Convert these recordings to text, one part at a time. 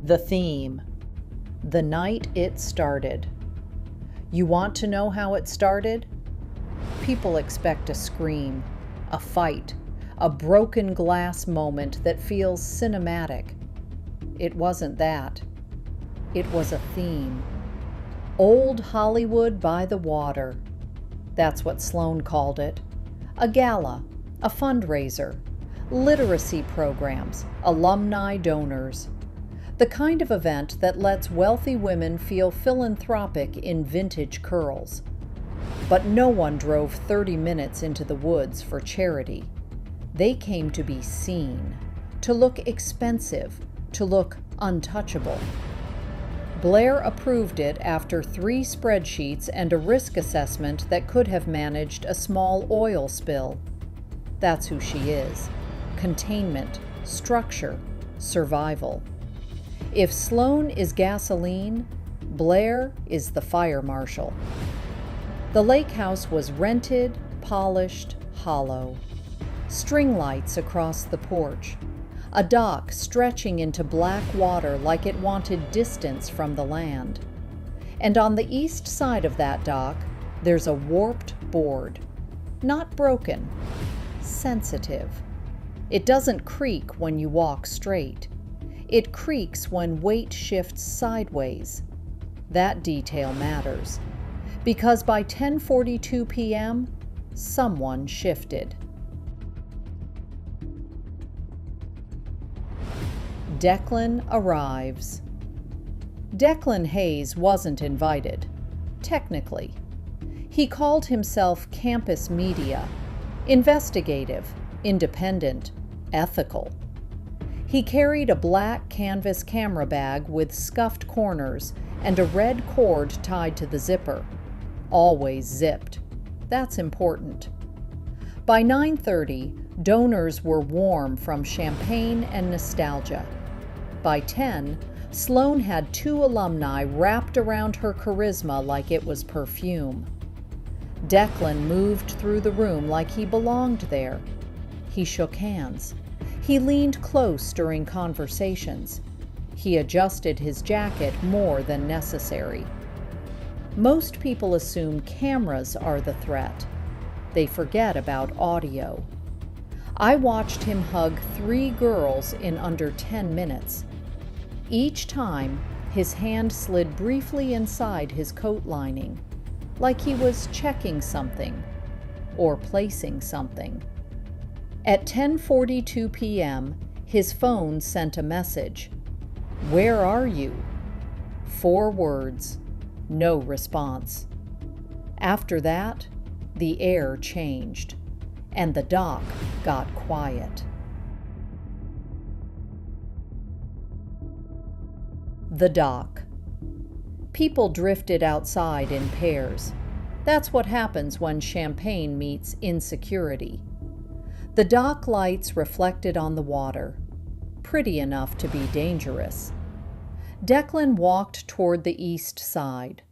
The theme, the night it started. You want to know how it started? People expect a scream, a fight, a broken glass moment that feels cinematic. It wasn't that. It was a theme. Old Hollywood by the water. That's what Sloan called it. A gala, a fundraiser, literacy programs, alumni donors. The kind of event that lets wealthy women feel philanthropic in vintage curls. But no one drove 30 minutes into the woods for charity. They came to be seen, to look expensive, to look untouchable. Blair approved it after 3 spreadsheets and a risk assessment that could have managed a small oil spill. That's who she is. Containment, structure, survival. If Sloan is gasoline, Blair is the fire marshal. The lake house was rented, polished, hollow. String lights across the porch. A dock stretching into black water like it wanted distance from the land. And on the east side of that dock, there's a warped board. Not broken, sensitive. It doesn't creak when you walk straight. It creaks when weight shifts sideways. That detail matters, because by 10:42 p.m., someone shifted. Declan arrives. Declan Hayes wasn't invited, technically. He called himself campus media, investigative, independent, ethical. He carried a black canvas camera bag with scuffed corners and a red cord tied to the zipper. Always zipped. That's important. By 9:30, donors were warm from champagne and nostalgia. By 10, Sloan had 2 alumni wrapped around her charisma like it was perfume. Declan moved through the room like he belonged there. He shook hands. He leaned close during conversations. He adjusted his jacket more than necessary. Most people assume cameras are the threat. They forget about audio. I watched him hug 3 girls in under 10 minutes. Each time, his hand slid briefly inside his coat lining, like he was checking something or placing something. At 10:42 p.m., his phone sent a message. "Where are you?" 4 words. No response. After that, the air changed, and the dock got quiet. The dock. People drifted outside in pairs. That's what happens when champagne meets insecurity. The dock lights reflected on the water, pretty enough to be dangerous. Declan walked toward the east side.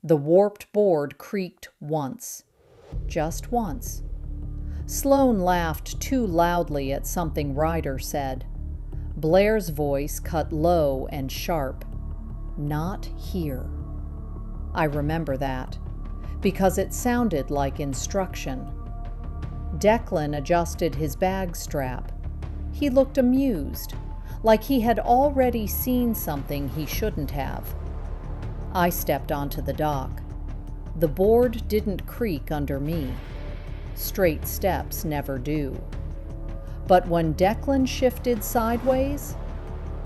The warped board creaked once. Just once. Sloan laughed too loudly at something Ryder said. Blair's voice cut low and sharp. "Not here." I remember that, because it sounded like instruction. Declan adjusted his bag strap. He looked amused, like he had already seen something he shouldn't have. I stepped onto the dock. The board didn't creak under me. Straight steps never do. But when Declan shifted sideways,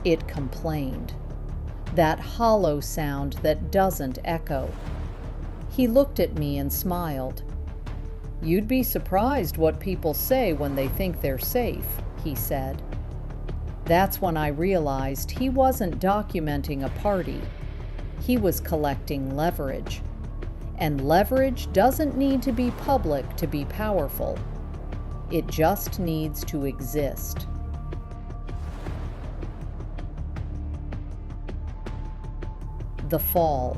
it complained. That hollow sound that doesn't echo. He looked at me and smiled. "You'd be surprised what people say when they think they're safe," he said. That's when I realized he wasn't documenting a party. He was collecting leverage. And leverage doesn't need to be public to be powerful. It just needs to exist. The fall.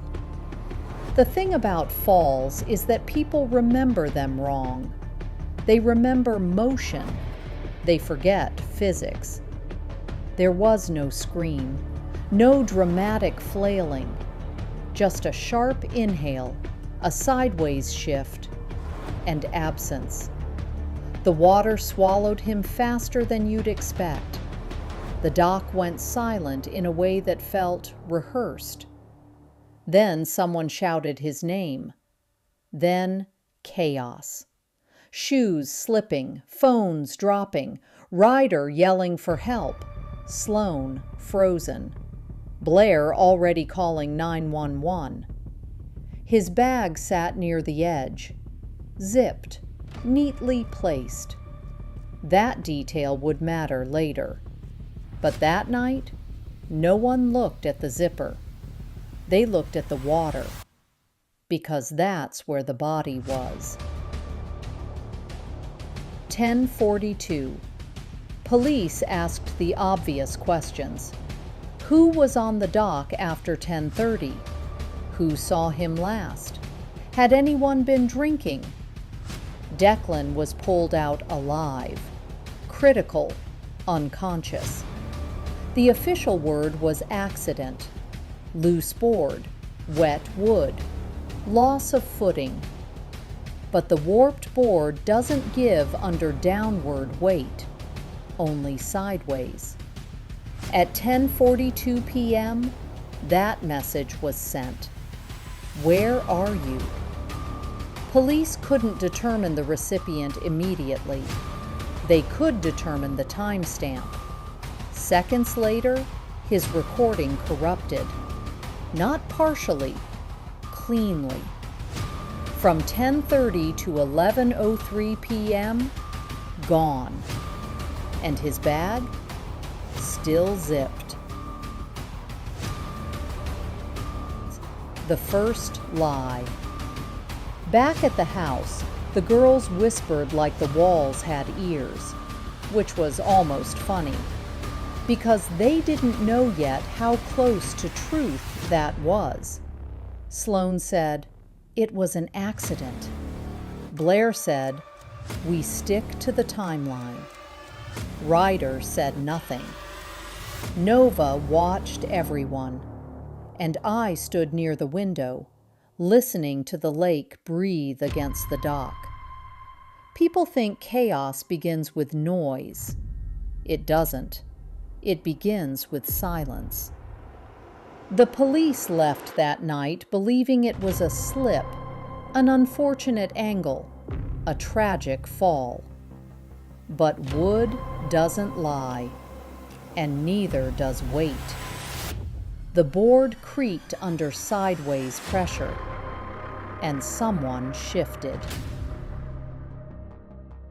The thing about falls is that people remember them wrong. They remember motion. They forget physics. There was no scream, No dramatic flailing, just a sharp inhale, a sideways shift, and absence. The water swallowed him faster than you'd expect. The dock went silent in a way that felt rehearsed. Then someone shouted his name. Then chaos. Shoes slipping, phones dropping, Ryder yelling for help, Sloane frozen, Blair already calling 911. His bag sat near the edge, zipped, neatly placed. That detail would matter later. But that night, no one looked at the zipper. They looked at the water, because that's where the body was. 10:42. Police asked the obvious questions. Who was on the dock after 10:30? Who saw him last? Had anyone been drinking? Declan was pulled out alive, critical, unconscious. The official word was accident, loose board, wet wood, loss of footing. But the warped board doesn't give under downward weight, only sideways. At 10:42 p.m., that message was sent. Where are you? Police couldn't determine the recipient immediately. They could determine the timestamp. Seconds later, his recording corrupted. Not partially, cleanly. From 10:30 to 11:03 p.m., gone. And his bag? Still zipped. The first lie. Back at the house, the girls whispered like the walls had ears, which was almost funny, because they didn't know yet how close to truth that was. Sloane said, "It was an accident." Blair said, "We stick to the timeline." Ryder said nothing. Nova watched everyone, and I stood near the window, listening to the lake breathe against the dock. People think chaos begins with noise. It doesn't. It begins with silence. The police left that night believing it was a slip, an unfortunate angle, a tragic fall. But wood doesn't lie, and neither does weight. The board creaked under sideways pressure, and someone shifted.